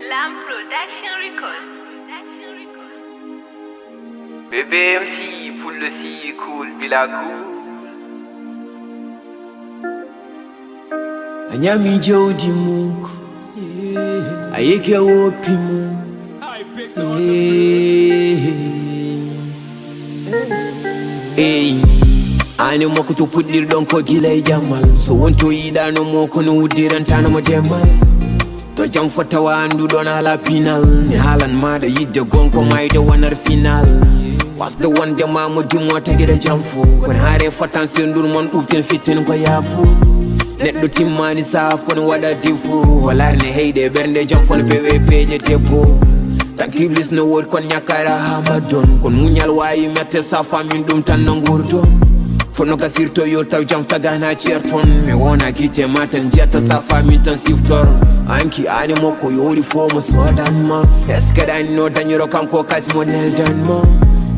Lamb Production Records. Bébé MC, pour le si cool, bila cool. Anyami jodi muku ayeke wopi mu Hey, ane moko to pudir don ko gilay jamal. So wonto yida no moko no udiran tana mo demal. To jam fatawa andu don ala final. Ni halan ma da yidde gonko mai da wanar final. Was the one the mama do more to get a jump for. When hare fatan sendur mon upten fitin ko yafu. Let the team man is off on what I do for. Wala ne heide bernde jump for the page tepo. Thank you listen no word kon nyakara hamadon. Kon munyal wayi mette sa famin dum tan ngurdon. Fono ka sirto yo taw jam tagana cherton. Me wona kite maten jetta sa famin tan siftor. Anki ani moko yori fo mo sodan ma. Eskada no danyoro kanko kas monel dan ma.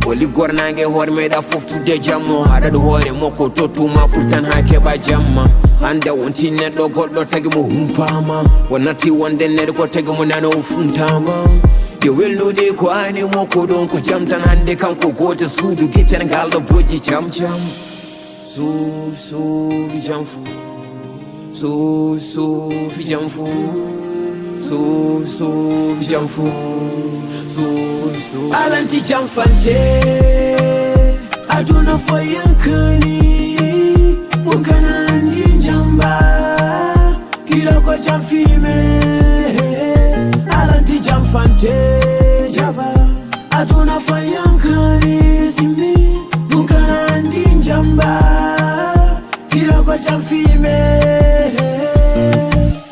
Oli gornange hor me da foftu de jammo. Hada do hore moko totuma pourtant hake ba jamma. Anda wonti neddo goddo tagi mo humpama. Wonati wonde neddo ko tagi mo nano ufuntama. De wello de ko ani moko don ko jamtan hande kanko goto sudu giten galdo boji jam jam. So vi jamfu. So vi jamfu. So vi jamfu. So Alanti jamfante aduna foyankani mukana ndi jamba kila kwa jamfime Alanti jamfante jaba aduna foyankani simi mukana ndi jamba kila kwa jamfime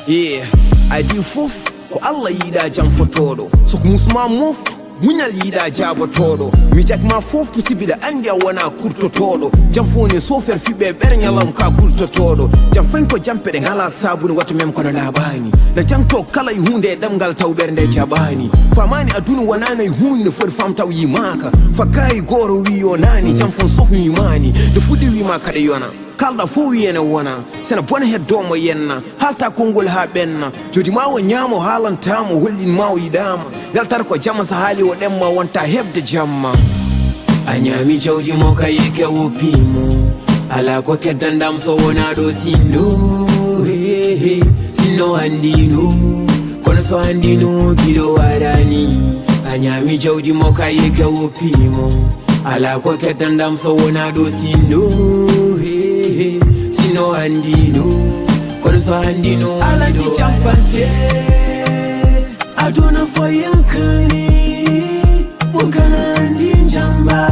Yeah, I do fuf ko Allah yida jam fotodo so ko musma muftu munyal yida jabo todo mi jak ma foftu sibida andi wana kurto todo jam foni so fer fibe bernyalam ka kurto todo jam fen ko jam pede ngala sabuni watu mem kono labani na jam to kala hunde damgal taw bernde jabani famani adunu wanana hunde for fam taw yimaka fakai goro wiyo nani jam fon sofu yimani de fudi wi maka de yona kalda fo wiyene wona sena bona heddomo yenna halta kongol ha benna jodi mawo nyamo halantamo hollin mawo yidama daltar ko jamma sa hali o demma wonta hebde jamma anyami jawdi mo kayeke wopimo ala ko keddandam so wona do sinno sinno andino kono so andino gido warani anyami jawdi mo kayeke wopimo ala ko keddandam so wona do sinno Sino andino, kono so andino. Alanti jamfante, aduna foyankani, mukana andi jamba,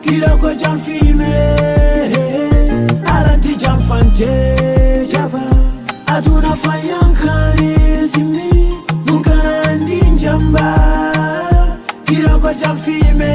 kila kwa jamfime. Alanti jamfante, jaba, aduna foyankani, simi, mukana andi jamba, kila kwa jamfime.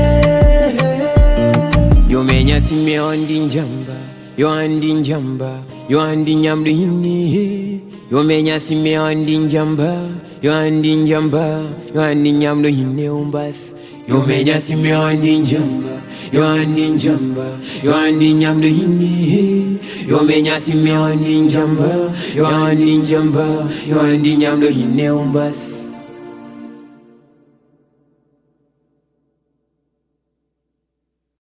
Yo menya simi andi jamba. Yo andi njamba, yo andi nyamdu hini. Yo menya sime andi njamba, yo andi njamba, yo andi nyamdu hini umbas. Yo menya sime andi njamba, yo andi njamba, yo andi nyamdu hini. Yo menya sime andi njamba, yo andi njamba, yo andi nyamdu hini umbas.